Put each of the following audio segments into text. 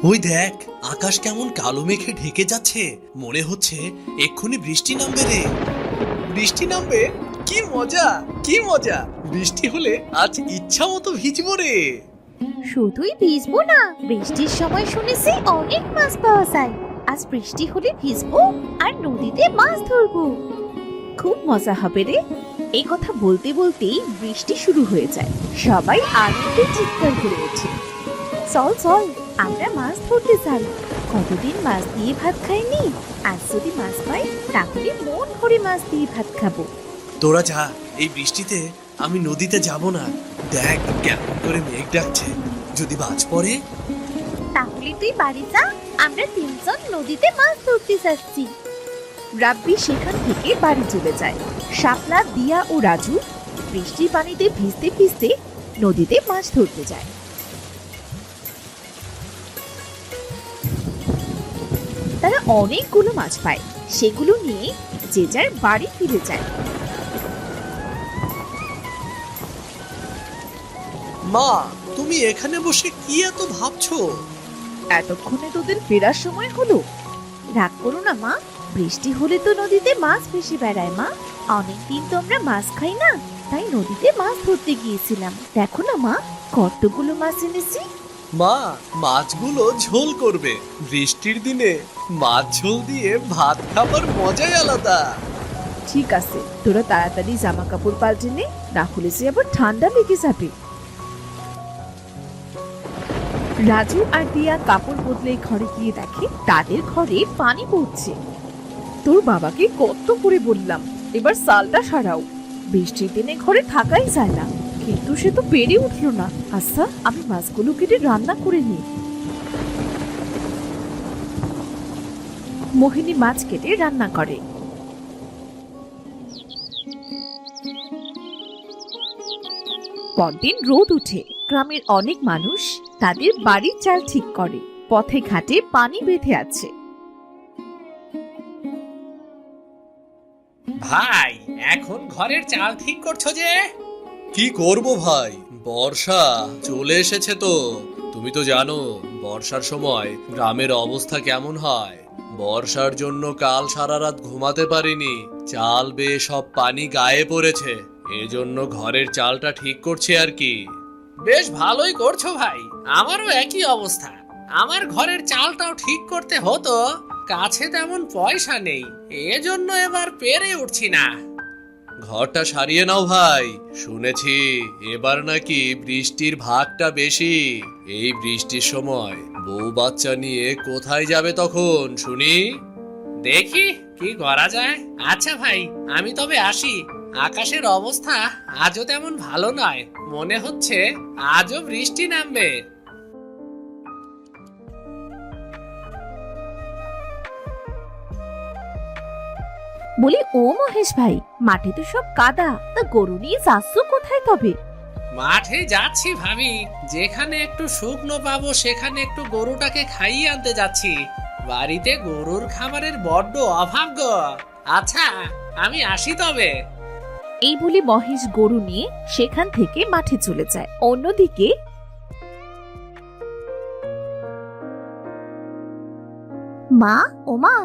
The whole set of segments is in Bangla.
ওই দেখ, আকাশ কেমন কালো মেঘে ঢেকে যাচ্ছে, মনে হচ্ছে এক্ষুনি বৃষ্টি নামবে রে। বৃষ্টি নামবে? কি মজা, কি মজা! বৃষ্টি হলে আজ ইচ্ছা মতো ভিজবো রে। শুধুই ভিজবো না, বৃষ্টির সময় শুনেছি অনেক মাছ পাওয়া যায়। আজ বৃষ্টি হলে ভিজবো আর নদীতে মাছ ধরবো। খুব মজা হবে রে। এই কথা বলতে বলতেই বৃষ্টি শুরু হয়ে যায়। সবাই আনন্দে চিৎকার করে ওঠে। চল চল, আমরা মাছ ধরতে যাই। কতদিন মাছ দিয়ে ভাত খাইনি, আজ যদি মাছ পাই তাহলে মন ভরে মাছ দিয়ে ভাত খাবো। তোরা যা, এই বৃষ্টিতে আমি নদীতে যাব না। দেখ কেমন করে মেঘ ডাকছে, যদি বাজ পড়ে। তাহলে তুই বাড়ি যা, আমরা তিনজন নদীতে মাছ ধরতে যাচ্ছি। রাব্বি সেখান থেকে বাড়ি চলে যায়। শাপলা, দিয়া ও রাজু বৃষ্টির পানিতে ভিজতে ভিজতে নদীতে মাছ ধরতে যায়। তারা অনেকগুলো মাছ পায়, সেগুলো নিয়ে যে যার বাড়ি ফিরে যায়। মা, তুমি এখানে বসে কি এত ভাবছো? এতক্ষণে তোদের ফেরার সময় হলো। রাগ করো না মা, বৃষ্টি হলে তো নদীতে মাছ ভেসে বেড়ায় মা। অনেকদিন তো আমরা মাছ খাই না, তাই নদীতে মাছ ধরতে গিয়েছিলাম। দেখো না মা, কতগুলো মাছ এনেছি। মা, মাছগুলো ঝোল করবে। বৃষ্টির দিনে মাছ ঝোল দিয়ে ভাত খাবার মজাই আলাদা। ঠিক আছে, তোরা তাড়াতাড়ি জামা কাপড় পাল্টে নে, না হলে যে আবার ঠান্ডা লেগে যাবে। রাজু আর দিয়া কাপড় বদলে ঘরে গিয়ে দেখে তাদের ঘরে পানি পড়ছে। তোর বাবাকে কত করে বললাম এবার সালটা সারাও, বৃষ্টির দিনে ঘরে থাকাই যায় না, কিন্তু সে তো পেরে উঠলো না। আচ্ছা, আমি মাছগুলো কেটে রান্না করে নিই। মোহিনী মাছ কেটে রান্না করে। পরদিন রোদ উঠে, গ্রামের অনেক মানুষ তাদের বাড়ির চাল ঠিক করে। পথে ঘাটে পানি বেঁধে আছে। ভাই, এখন ঘরের চাল ঠিক করছো যে? কি করব ভাই, বর্ষা চলে এসেছে তো। তুমি তো জানো বর্ষার সময় গ্রামের অবস্থা কেমন হয়। বর্ষার জন্য কাল সারা রাত ঘুমাতে পারিনি, চাল বেয়ে সব পানি গায়ে পড়েছে। এজন্য ঘরের চালটা ঠিক করছি আর কি। বেশ ভালোই করছো ভাই, আমারও একই অবস্থা। আমার ঘরের চালটাও ঠিক করতে হতো, কাছে তেমন পয়সা নেই, এজন্য এবার পেরে উঠছি না। ঘরটা সারিয়ে নাও ভাই, শুনেছি এবার নাকি বৃষ্টির ভাগটা বেশি। এই বৃষ্টির সময় বউ বাচ্চা নিয়ে কোথায় যাবে তখন শুনি? দেখি কি করা যায়। আচ্ছা ভাই, আমি তবে আসি। আকাশের অবস্থা আজও তেমন ভালো নয়, মনে হচ্ছে আজও বৃষ্টি নামবে। বলি, ও মহেশ ভাই, মাঠে তো সব কাদা, তা গরু নিয়ে যাচ্ছ কোথায় তবে? মাঠে যাচ্ছি ভাবি, যেখানে একটু শুকনো পাবো সেখানে একটু গরুটাকে খাইয়ে আনতে যাচ্ছি। বাড়িতে গরুর খাবারের বড্ড অভাব গো। আচ্ছা, আমি আসি তবে। এই বলে মহেশ গরু নিয়ে সেখান থেকে মাঠে চলে যায়। অন্যদিকে মা, ও মা,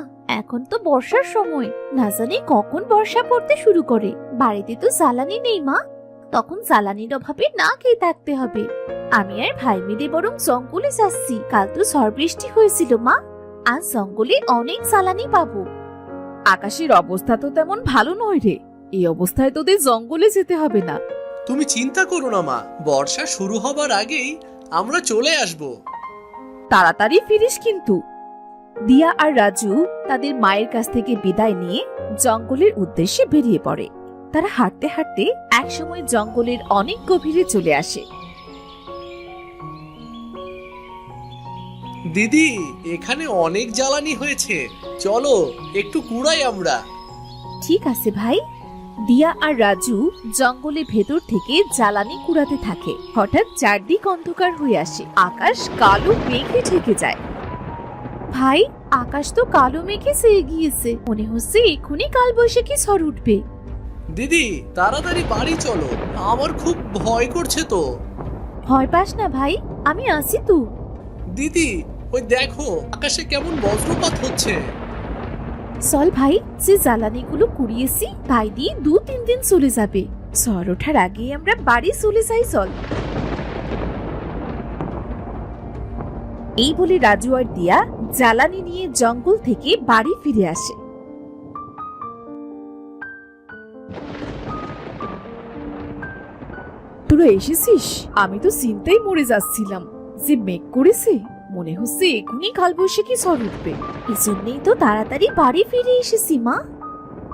এখন তো বর্ষার সময়, না জানি কখন বর্ষা পড়তে শুরু করে। বাড়িতে তো জ্বালানি নেই মা, তখন জ্বালানির অভাবে না খেয়ে থাকতে হবে। আমি আর ভাই মিলে বরং জঙ্গলে যাচ্ছি। কাল তো ঝড় বৃষ্টি হয়েছিল মা, আজ জঙ্গলে অনেক জ্বালানি পাবো। আকাশের অবস্থা তো তেমন ভালো নয় রে, এই অবস্থায় তোদের জঙ্গলে যেতে হবে না। তুমি চিন্তা করো না মা, বর্ষা শুরু হবার আগেই আমরা চলে আসব। তাড়াতাড়ি ফিরিস কিন্তু। দিয়া আর রাজু তাদের মায়ের কাছ থেকে বিদায় নিয়ে জঙ্গলের উদ্দেশ্যে বেরিয়ে পড়ে। তারা হাঁটতে হাঁটতে একসময় জঙ্গলের অনেক গভীরে চলে আসে। দিদি, এখানে অনেক জ্বালানি হয়েছে, চলো একটু কুড়াই আমরা। ঠিক আছে ভাই। দিয়া আর রাজু জঙ্গলের ভেতর থেকে জ্বালানি কুড়াতে থাকে। হঠাৎ চারদিক অন্ধকার হয়ে আসে, আকাশ কালো মেঘে ঢেকে যায়। ভাই, আকাশ তো কালো মেঘে ছেয়ে গিয়েছে, মনে হচ্ছে এক্ষুনি কালবৈশাখী ঝড় উঠবে। দিদি তাড়াতাড়ি বাড়ি চলো, আমার খুব ভয় করছে তো। ভয় পাস না ভাই, আমি আছি তো। দিদি, ওই দেখো আকাশে কেমন বজ্রপাত হচ্ছে। চল ভাই, যে জ্বালানিগুলো কুড়িয়েছি তাই দিয়ে 2-3 দিন চলে যাবে। ঝড় ওঠার আগে আমরা বাড়ি চলে যাই, চল। এই বলে রাজু আর দিয়া জ্বালানি নিয়ে জঙ্গল থেকে বাড়ি ফিরে আসে। তোরা এসেছিস? আমি তো চিন্তায় মরে যাচ্ছিলাম। যে মেঘ করেছে, মনে হচ্ছে এখনই কালবৈশাখী ঝড় উঠবে। এজন্যই তো তাড়াতাড়ি বাড়ি ফিরে এসেছি মা।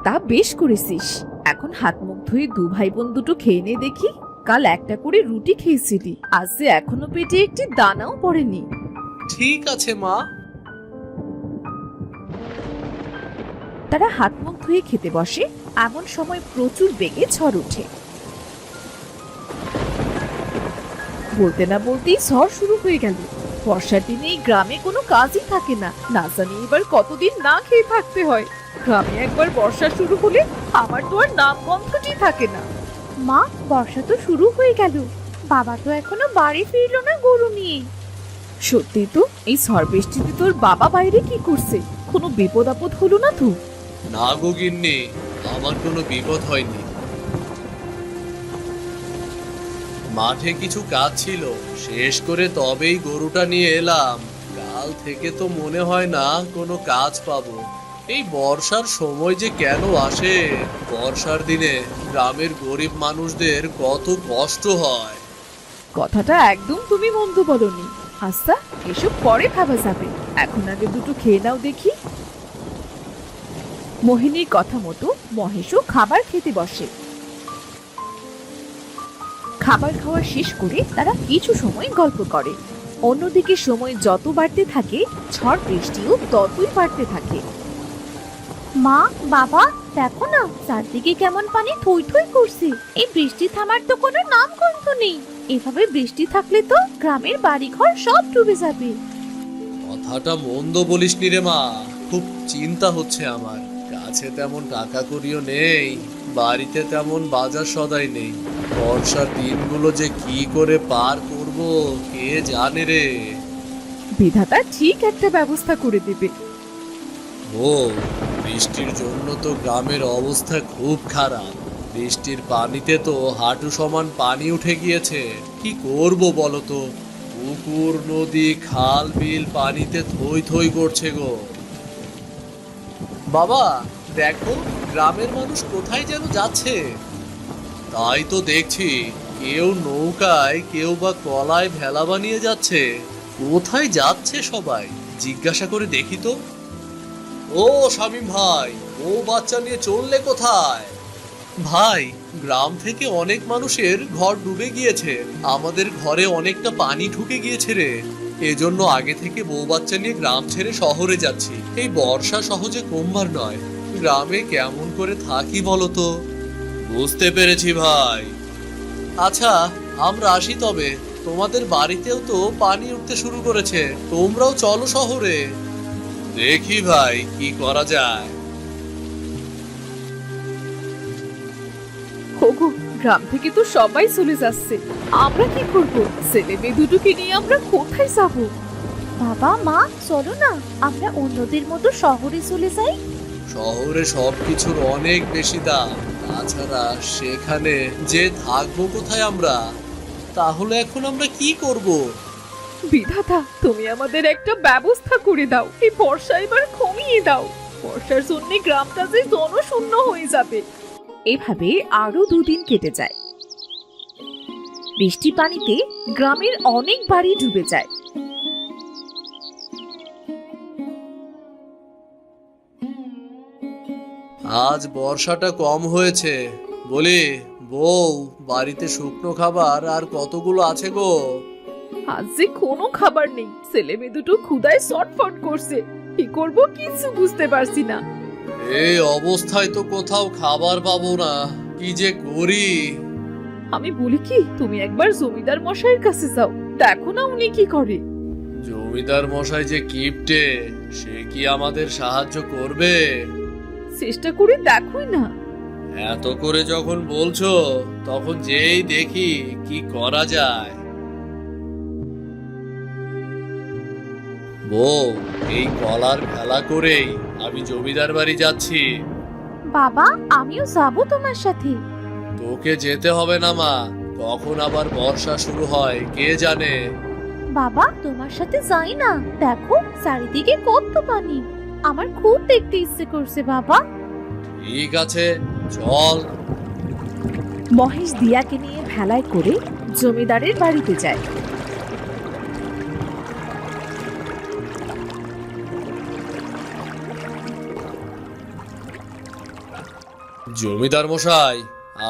তা বেশ করেছিস। এখন হাত মুখ ধুয়ে 2 ভাই বোন দুটো খেয়ে নে দেখি। কাল একটা করে রুটি খেয়েছিলি, আজ যে এখনো পেটে একটি দানাও পড়েনি। ঠিক আছে মা। তারা হাত মুখ ধুয়ে খেতে বসে। এমন সময় প্রচুর বেগে ঝড় ওঠে। বলতে না বলতেই ঝড় শুরু হয়ে গেল। বর্ষার দিনে এই গ্রামে কোনো কাজই থাকে না, না জানি এবার কতদিন না খেয়ে থাকতে হয়। গ্রামে একবার বর্ষা শুরু হলে আমার তো আর নাম গন্ধটি থাকে না। মা, বর্ষা তো শুরু হয়ে গেল, বাবা তো এখনো বাড়ি ফিরলো না গরু নিয়ে। সত্যি তো, এই ঝড় বৃষ্টিতে তোর বাবা বাইরে কি করছে? কোনো বিপদ আপদ হলো না তো? না গো গিন্নি, আমার কোনো বিপদ হয়নি। মাঠে কিছু কাজ ছিল, শেষ করে তবেই গরুটা নিয়ে এলাম। কাল থেকে তো মনে হয় না কোনো কাজ পাবো। এই বর্ষার সময় যে কেন আসে? বর্ষার দিনে গ্রামের গরিব মানুষদের কত কষ্ট হয়। কথাটা একদম তুমি মন্দ বলনি। আচ্ছা, এসব পরে খাওয়া যাবে, এখন আগে দুটো খেয়ে নাও দেখি। মোহিনীর কথা মতো মহেশও খাবার খেতে বসে। খাবার খাওয়া শেষ করে তারা কিছু সময় গল্প করে। অন্যদিকে সময় যত বাড়তে থাকে, ঝড় বৃষ্টিও ততই বাড়তে থাকে। মা, বাবা, দেখো না চারদিকে কেমন পানি থই থই করছে। এই বৃষ্টি থামার তো কোনো নাম গন্ধ নেই। এভাবে বৃষ্টি থাকলে তো গ্রামের বাড়িঘর সব ডুবে যাবে। কথাটা মন্দ বলিসনি রে মা, খুব চিন্তা হচ্ছে আমার। কাছে তেমন টাকা কড়িও নেই, বাড়িতে তেমন বাজার সদাই নেই। বর্ষার দিনগুলো যে কি করে পার করব কে জানে রে। বিধাতা ঠিক একটা ব্যবস্থা করে দেবে। ও, বৃষ্টির জন্য তো গ্রামের অবস্থা খুব খারাপ। বৃষ্টির পানিতে তো হাঁটু সমান পানি উঠে গিয়েছে। কি করব বলো তো? পুকুর, নদী, খাল, বিল পানিতে থই থই করছে গো। বাবা, দেখো গ্রামের মানুষ কোথায় যেন যাচ্ছে। তাই তো দেখছি, কেউ নৌকায়, কেউ বা কলায় ভেলা বানিয়ে যাচ্ছে। কোথায় যাচ্ছে সবাই জিজ্ঞাসা করে দেখি তো। ও শামীম ভাই, ও বাচ্চা নিয়ে চললে কোথায়? ভাই, গ্রাম থেকে অনেক মানুষের ঘর ডুবে গিয়েছে। আমাদের ঘরে অনেকটা পানি ঢুকে গিয়েছে রে। এজন্য আগে থেকে বউ বাচ্চা নিয়ে গ্রাম ছেড়ে শহরে যাচ্ছি। এই বর্ষা সহজে কমবার নয়। গ্রামে কেমন করে থাকি বলো তো? বুঝতে পেরেছি ভাই। আচ্ছা, আমরা আসি তবে। তোমাদের বাড়িতেও তো পানি উঠতে শুরু করেছে, তোমরাও চলো শহরে। দেখি ভাই কি করা যায়। ওগো, গ্রাম থেকে তো সবাই চলে যাচ্ছে, আমরা কি করব? ছেলে মেয়ে দুটোকে নিয়ে আমরা কোথায় যাব? বাবা, মা, চলো না আমরা অন্যদের মতো শহরে চলে যাই। শহরে সবকিছুর অনেক বেশি দাম। তাছাড়া সেখানে যে থাকবো কোথায় আমরা? তাহলে এখন আমরা কি করব? বিধাতা, তুমি আমাদের একটা ব্যবস্থা করে দাও। এই বর্ষা এবার কমিয়ে দাও। বর্ষার জন্য গ্রামটা যে জনশূন্য হয়ে যাবে। এভাবে আরো 2 দিন কেটে যায়। বৃষ্টি পানিতে গ্রামের অনেক বাড়ি ডুবে যায়। আজ বর্ষাটা কম হয়েছে। বলি বউ, বাড়িতে শুকনো খাবার আর কতগুলো আছে গো? আজ যে কোনো খাবার নেই। ছেলে মেয়ে দুটো ক্ষুধায় ছটফট করছে। কি করব কিছু বুঝতে পারছি না। এই অবস্থায় তো কোথাও খাবার পাবো না, কি যে করি। আমি বলি কি, তুমি একবার জমিদার মশাইয়ের কাছে যাও, দেখো না উনি কি করে। জমিদার মশাই যে কিপটে, সে কি আমাদের সাহায্য করবে? চেষ্টা করে দেখোই না। এত করে যখন বলছো, তখন যেই দেখি কি করা যায়। বউ, এই কলার খেলা করেই আমি জমিদার বাড়ি যাচ্ছি। বাবা আমিও যাবো তোমার সাথে। তোকে যেতে হবে না মা, কখন আবার বর্ষা শুরু হয় কে জানে। বাবা তোমার সাথে যাই না, দেখো চারিদিকে কত পানি, আমার খুব দেখতে ইচ্ছে করছে বাবা। ঠিক আছে, চল। মহেশ দিয়াকে নিয়ে ভেলায় করে জমিদারের বাড়িতে যায়। জমিদার মশাই,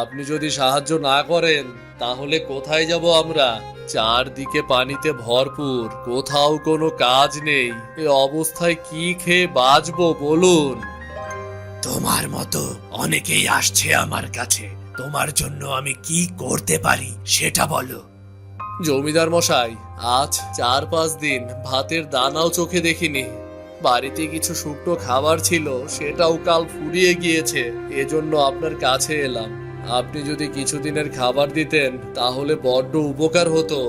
আপনি যদি সাহায্য না করেন তাহলে কোথায় যাব আমরা? চারদিকে পানিতে ভরপুর, কোথাও কোনো কাজ নেই। এ অবস্থায় কি খেয়ে বাঁচবো বলুন? তোমার মতো অনেকেই আসছে আমার কাছে, তোমার জন্য আমি কি করতে পারি সেটা বলো। জমিদার মশাই, আজ 4-5 দিন ভাতের দানাও চোখে দেখিনি। বাড়িতে কিছু শুকনো খাবার ছিল, সেটাও কাল ফুরিয়ে গিয়েছে। এজন্য আপনার কাছে এলাম। আপনি যদি কিছুদিনের খাবার দিতেন তাহলে বড্ড উপকার হতো।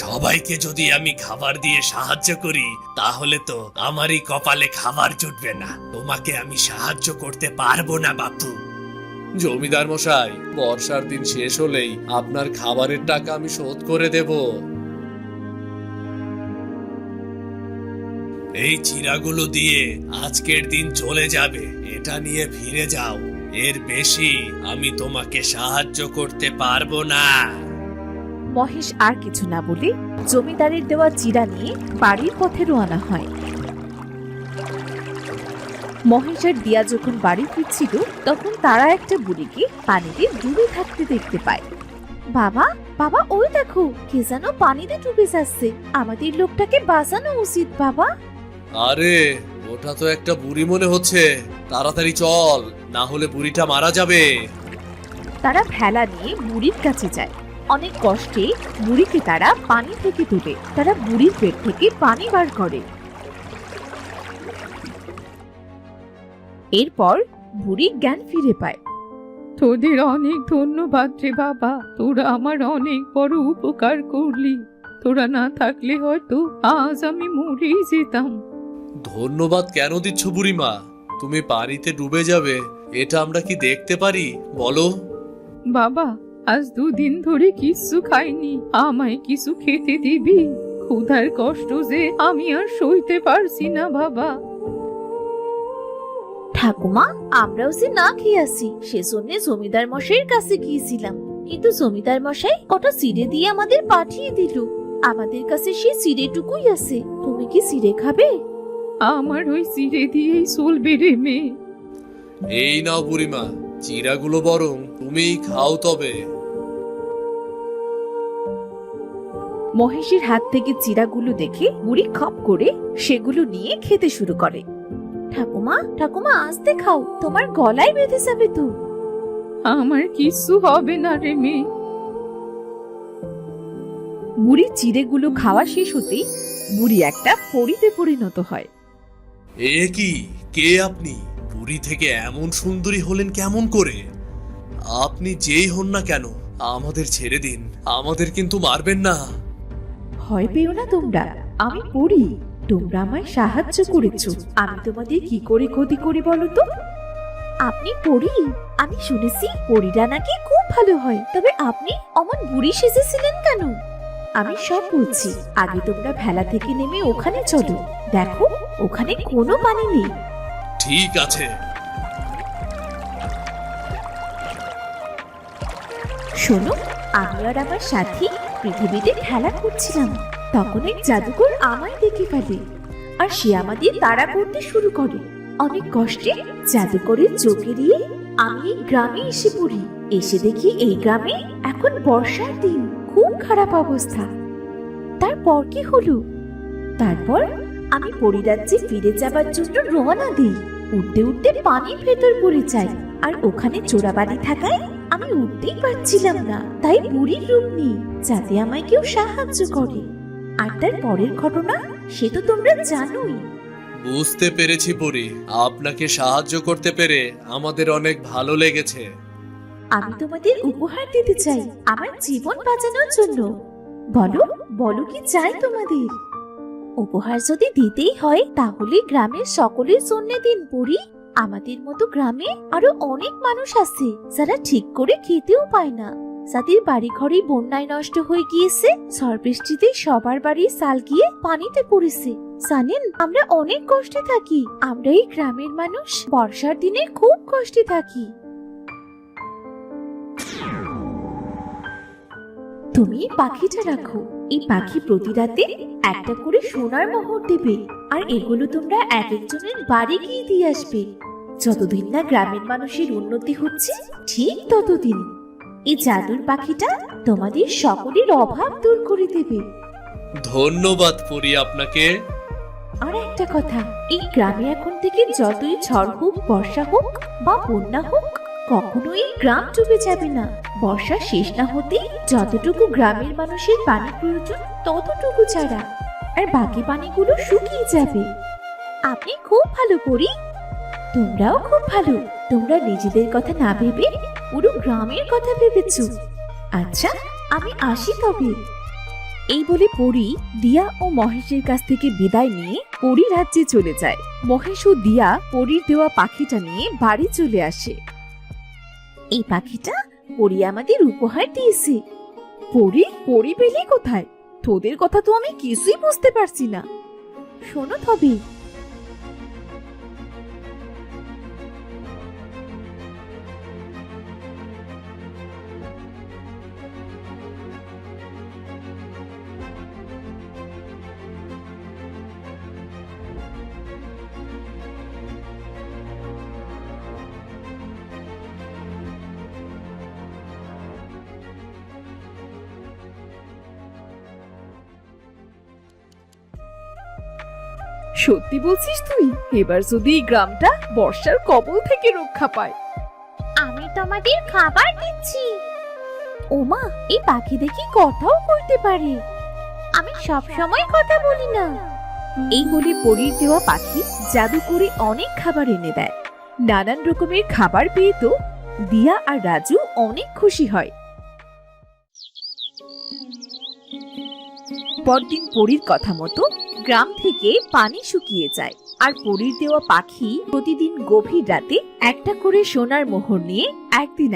সবাইকে যদি আমি খাবার দিয়ে সাহায্য করি তাহলে তো আমারই কপালে খাবার জুটবে না, তোমাকে আমি সাহায্য করতে পারবো না বাপু। জমিদার মশাই, বর্ষার দিন শেষ হলেই আপনার খাবারের টাকা আমি শোধ করে দেব। এই চিরাগুলো দিয়ে আজকের দিন চলে যাবে, এটা নিয়ে ফিরে যাও। এর বেশি আমি তোমাকে সাহায্য করতে পারবো না। মহেশ আর কিছু না বলে জমিদারের দেওয়া চিরা নিয়ে বাড়ির পথে রওনা হয়। মহেশ আর দিয়া যখন বাড়ি ফিরছিল তখন তারা একটা বুড়িকে পানিতে ডুবে থাকতে দেখতে পায়। বাবা বাবা ওই দেখো, কে যেন পানিতে ডুবে যাচ্ছে, আমাদের লোকটাকে বাঁচানো উচিত বাবা। আরে, ওটা তো একটা বুড়ি মনে হচ্ছে। তাড়াতাড়ি চল, না হলে বুড়িটা মারা যাবে। তারা ভেলা নিয়ে বুড়ির কাছে যায়। অনেক কষ্টে বুড়িকে তারা পানি থেকে তুলে তারা বুড়ির পেট থেকে পানি বার করে। এরপর বুড়ি জ্ঞান ফিরে পায়। তোদের অনেক ধন্যবাদ রে বাবা, তোরা আমার অনেক বড় উপকার করলি। তোরা না থাকলে হয়তো আজ আমি মরেই যেতাম। ধন্যবাদ কেন দিচ্ছ বুড়িমা? তুমি পানিতে ডুবে যাবে এটা আমরা কি দেখতে পারি বলো? বাবা আজ 2 দিন ধরে কিছু খাইনি, আমায় কিছু খেতে দিবি? ক্ষুধার কষ্ট যে আমি আর সইতে পারছি না বাবা। ঠাকুমা আমরাও যে না খেয়ে আসি, সেজন্য জমিদার মশাইয়ের কাছে গিয়েছিলাম, কিন্তু জমিদার মশাই কটা চিড়ে দিয়ে আমাদের পাঠিয়ে দিল। আমাদের কাছে সেই চিড়েটুকুই আছে, তুমি কি চিড়ে খাবে? আমার ওই চিড়ে দিয়েই চলবে রে মেয়ে। এই নাও বুড়িমা, চিরাগুলো বরং তুমিই খাও তবে। মহেশের হাত থেকে চিড়াগুলো দেখে বুড়ি খপ করে সেগুলো নিয়ে খেতে শুরু করে। ঠাকুমা ঠাকুমা আস্তে খাও, তোমার গলায় বেঁধে যাবে তো। আমার কিছু হবে না রে মেয়ে। বুড়ি চিড়েগুলো খাওয়া শেষ হতেই বুড়ি একটা পরীতে পরিণত হয়। এ কি, কে আপনি? পুরী থেকে এমন সুন্দরী হলেন কেমন করে? আপনি যেই হন না কেন আমাদের ছেড়ে দিন, আমাদের কিন্তু মারবেন না। ভয় পেও না তোমরা, আমি পড়ি। তোমরা আমায় সাহায্য করেছো, আমি তোমাদের কি করে ক্ষতি করি বলো তো? আপনি পড়ি? আমি শুনেছি পরীরা নাকি খুব ভালো হয়, তবে আপনি অমন বুড়ি সেজেছিলেন কেন? আমি সব বলছি, আগে তোমরা ভেলা থেকে নেমে ওখানে চলো, দেখো ওখানে কোনো পানি নেই। ঠিক আছে। শোনো, আমি আর আমার সাথী পৃথিবীতে খেলা করছিলাম, তখন এক জাদুকর আমায় দেখে ফেলে আর সে আমাদের তাড়া করতে শুরু করে। অনেক কষ্টে জাদুকরের চোখ এড়িয়ে আমি এই গ্রামে এসে পড়ি। এসে দেখি এই গ্রামে এখন বর্ষার দিন, খুব খারাপ অবস্থা। তারপর কি হলো? তারপর আমি পরিরাজ্যে ফিরে যাবার জন্য রওনা দিই। উঠতে উঠতে পানির ভেতর পড়ে যাই, আর ওখানে চোরাবাড়ি থাকায় আমি উঠতেই পারছিলাম না, তাই বুড়ির রূপ নিই যাতে আমায় কেউ সাহায্য করে। আর তার পরের ঘটনা সে তো তোমরা জানোই। বুঝতে পেরেছি পরি, আপনাকে সাহায্য করতে পেরে আমাদের অনেক ভালো লেগেছে। আমি তোমাদের উপহার দিতে চাই আমার জীবন বাঁচানোর জন্য। বলো বলো কি চাই তোমাদের? উপহার যদি দিতেই হয় তাহলে গ্রামের সকলের জন্য দিন পড়ি। আমাদের মতো গ্রামে আরো অনেক মানুষ আছে যারা ঠিক করে খেতেও পায় না, যাদের বাড়ি ঘরে বন্যায় নষ্ট হয়ে গিয়েছে, ঝড় বৃষ্টিতে সবার বাড়ির চাল গিয়ে পানিতে পড়েছে। জানেন, আমরা অনেক কষ্টে থাকি। আমরা এই গ্রামের মানুষ বর্ষার দিনে খুব কষ্টে থাকি। তুমি এই পাখিটা রাখো। এই পাখি প্রতি রাতে একটা করে সোনার মোহর দেবে, আর এগুলো তোমরা এক একজনের বাড়ি গিয়ে দিয়ে আসবে। যতদিন না গ্রামের মানুষের উন্নতি হচ্ছে ঠিক ততদিন এই জাদুর পাখিটা তোমাদের সকলের অভাব দূর করে দেবে। ধন্যবাদ পরি আপনাকে। আর একটা কথা, এই গ্রামে এখন থেকে যতই ঝড় হোক, বর্ষা হোক বা বন্যা হোক, কখনোই গ্রাম ডুবে যাবে না। বর্ষা শেষ না হতে যতটুকু গ্রামের মানুষের পানি প্রয়োজন ততটুকু ছাড়া, আর বাকি পানিগুলো শুকিয়ে যাবে। আপনি খুব ভালো পরি। তোমরাও খুব ভালো। তোমরা নিজেদের কথা না ভেবে পুরো গ্রামের কথা ভেবেছ। আচ্ছা, আমি আসি তবে। এই বলে পরী দিয়া ও মহেশের কাছ থেকে বিদায় নিয়ে পরী রাজ্যে চলে যায়। মহেশ ও দিয়া পরীর দেওয়া পাখিটা নিয়ে বাড়ি চলে আসে। এই পাখিটা পরি আমাদের উপহার দিয়েছে। পরী পেলি কোথায়? তোদের কথা তো আমি কিছুই বুঝতে পারছি না। শোনো তবে। সত্যি বলছিস তুই? এবার যদি এই গ্রামটা বর্ষার কবল থেকে রক্ষা পায়। আমি তোমাদের খাবার দিচ্ছি। ওমা, এই পাখি দেখি কথাও বলতে পারে। আমি সব সময় কথা বলি না। এই বলে পরীর দেওয়া পাখি জাদু করে অনেক খাবার এনে দেয়। নানান রকমের খাবার পেয়ে তো দিয়া আর রাজু অনেক খুশি হয়। পরদিন পরীর কথা মতো গ্রাম থেকে পানি শুকিয়ে যায়, আর পরীর দেওয়া পাখি প্রতিদিন গভীর রাতে একটা করে সোনার মোহর নিয়ে একদিন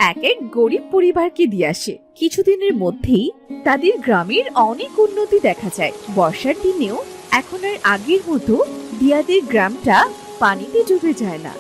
এক এক গরিব পরিবারকে দিয়ে আসে। কিছুদিনের মধ্যেই তাদের গ্রামের অনেক উন্নতি দেখা যায়। বর্ষার দিনেও এখন আর আগের মতো দিয়াদের গ্রামটা পানিতে ডুবে যায় না।